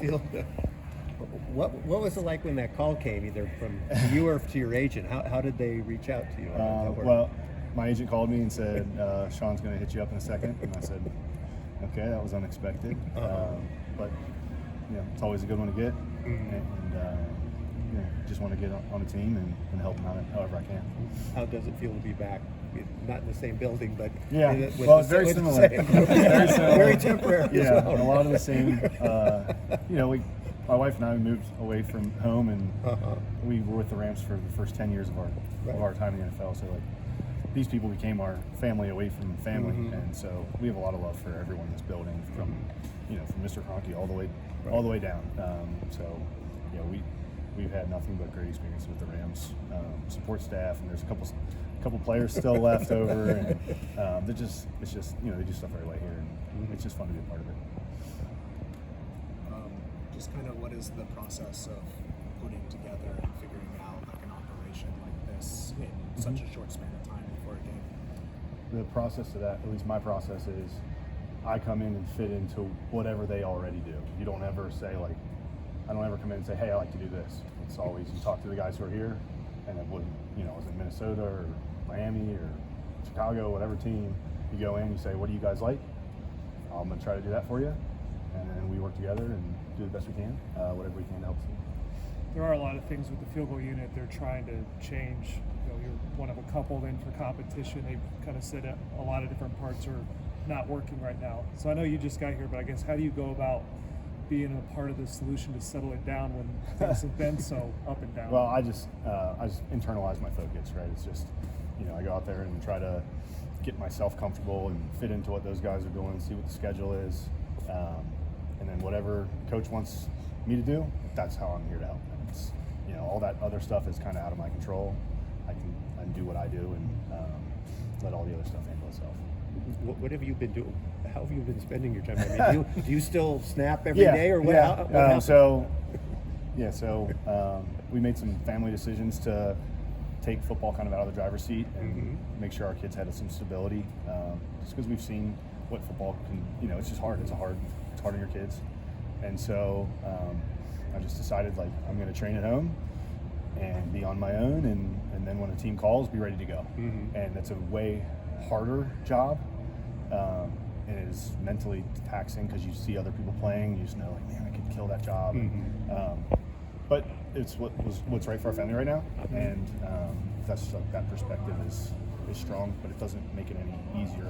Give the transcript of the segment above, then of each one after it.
feel? What was it like when that call came, either from you or to your agent? How did they reach out to you? Well, my agent called me and said, Sean's going to hit you up in a second. And I said, okay, that was unexpected. But, it's always a good one to get. And just want to get on a team and help them out however I can. How does it feel to be back? Not in the same building, but it's very similar. Very similar. Very temporary. Yeah, as well. a lot of the same. My wife and I moved away from home, and we were with the Rams for the first 10 years of our time in the NFL. So these people became our family away from family, and so we have a lot of love for everyone in this building, from Mr. Kroenke all the way down. We've had nothing but great experiences with the Rams support staff, and there's a couple players still left over, and they do stuff right away here, and it's just fun to be a part of it. Just kind of what is the process of putting together and figuring out like an operation like this in such a short span of time before a game? The process to that, at least my process, is I come in and fit into whatever they already do. You don't ever say I don't ever come in and say, hey, I like to do this. It's always you talk to the guys who are here, and it was in Minnesota or Miami or Chicago, whatever team, you go in, you say, what do you guys like? I'm going to try to do that for you. And then we work together and do the best we can, whatever we can to help them. There are a lot of things with the field goal unit they're trying to change. You're one of a couple then for competition. They've kind of said a lot of different parts are not working right now. So I know you just got here, but I guess how do you go about being a part of the solution to settle it down when things have been so up and down? Well, I just internalize my focus, right? It's just, I go out there and try to get myself comfortable and fit into what those guys are doing, see what the schedule is. And then whatever coach wants me to do, that's how I'm here to help them. It's, all that other stuff is kind of out of my control. I can do what I do and let all the other stuff handle itself. What have you been doing? How have you been spending your time? I mean, do you still snap every day, or what? Yeah. We made some family decisions to take football kind of out of the driver's seat and make sure our kids had some stability. Just because we've seen what football can, it's just hard. It's hard on your kids. And so I just decided I'm going to train at home and be on my own, and then when a team calls, be ready to go. And it's a way harder job. And it is mentally taxing because you see other people playing, you just know man, I could kill that job. But it's what's right for our family right now, and that's that perspective is strong, but it doesn't make it any easier.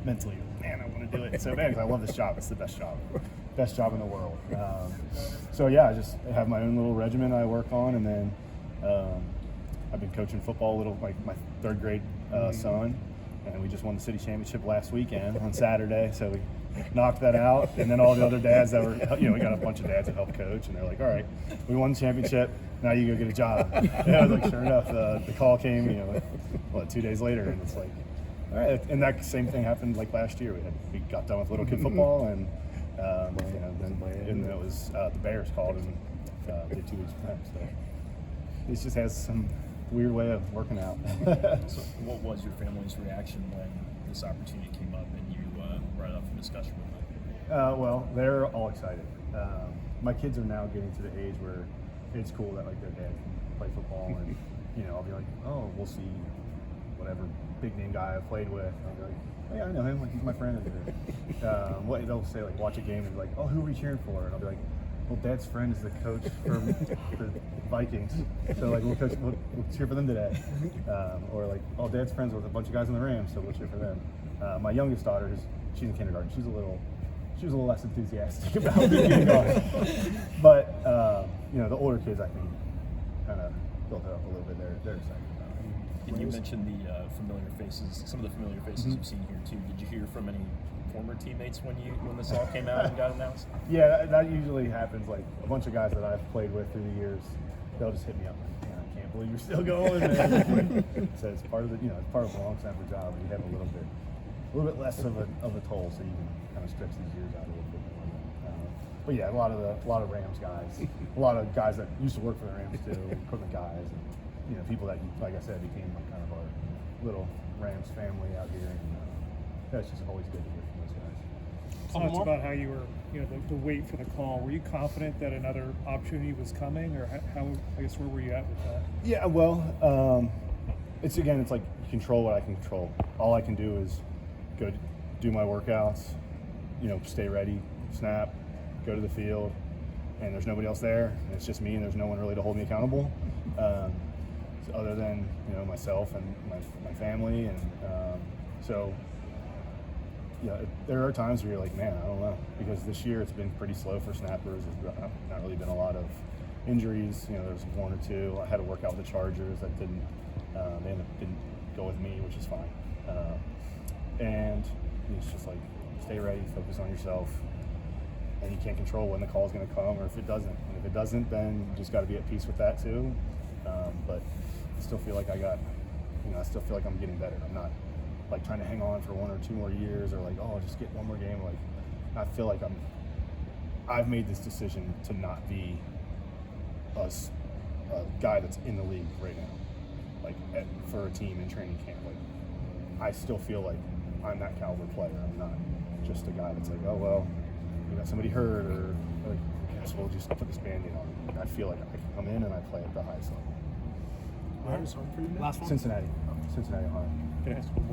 Mentally, man, I want to do it so bad because I love this job. It's the best job in the world. I just have my own little regimen I work on, and then I've been coaching football a little, my third grade son, and we just won the city championship last weekend on Saturday, so we knocked that out. And then all the other dads that were, we got a bunch of dads that help coach, and they're like, all right, we won the championship, now you go get a job. Sure enough, the call came, 2 days later, and it's like, all right. And that same thing happened last year. We got done with little kid football, and then it was the Bears called and did 2 weeks for them. So it just has some weird way of working out. So what was your family's reaction when this opportunity came up and you brought it up for discussion with them? Well, they're all excited. My kids are now getting to the age where it's cool that their dad can play football, and I'll be like, oh, we'll see whatever big name guy I played with. And I'll be like, oh yeah, I know him. He's my friend. They'll say watch a game and be like, oh, who are we cheering for? And I'll be like, well, Dad's friend is the coach for the Vikings, so we'll cheer for them today. Or oh, Dad's friends with a bunch of guys in the Rams, so we'll cheer for them. My youngest daughter, she's in kindergarten. She was a little less enthusiastic about being on. But the older kids, I think, kind of built it up a little bit. They're excited about it. And you mentioned the familiar faces, some of the familiar faces you've seen here too. Did you hear from any former teammates when this all came out and got announced? Yeah, that usually happens. A bunch of guys that I've played with through the years, they'll just hit me up man, I can't believe you're still going. So it's part of it's part of a long snapper job, and you have a little bit less of a toll, so you can kind of stretch these years out a little bit more. But yeah, a lot of Rams guys, a lot of guys that used to work for the Rams too, equipment guys, and people that, like I said, became kind of our little Rams family out here. And that's just always good to hear from those guys. talked about how you were, the wait for the call. Were you confident that another opportunity was coming, or how I guess, where were you at with that? Yeah, well, it's like you control what I can control. All I can do is go do my workouts, stay ready, snap, go to the field, and there's nobody else there, and it's just me, and there's no one really to hold me accountable, other than myself and my family, and so. Yeah, there are times where you're like, man, I don't know, because this year it's been pretty slow for snappers. There's not really been a lot of injuries. There's one or two. I had to work out with the Chargers that didn't go with me, which is fine. And it's just like, stay ready, focus on yourself, and you can't control when the call's going to come or if it doesn't. And if it doesn't, then you just got to be at peace with that too. But I still feel like I still feel like I'm getting better. I'm not like trying to hang on for 1 or 2 more years, or like, oh, just get one more game. Like, I feel like I've made this decision to not be a guy that's in the league right now, like for a team in training camp. Like, I still feel like I'm that caliber player. I'm not just a guy that's like, oh well, we got somebody hurt, or like, I guess we'll just put this Band-Aid on. Like, I feel like I can come in and I play at the highest level. Last one. Cincinnati, Ohio. Can I ask one more?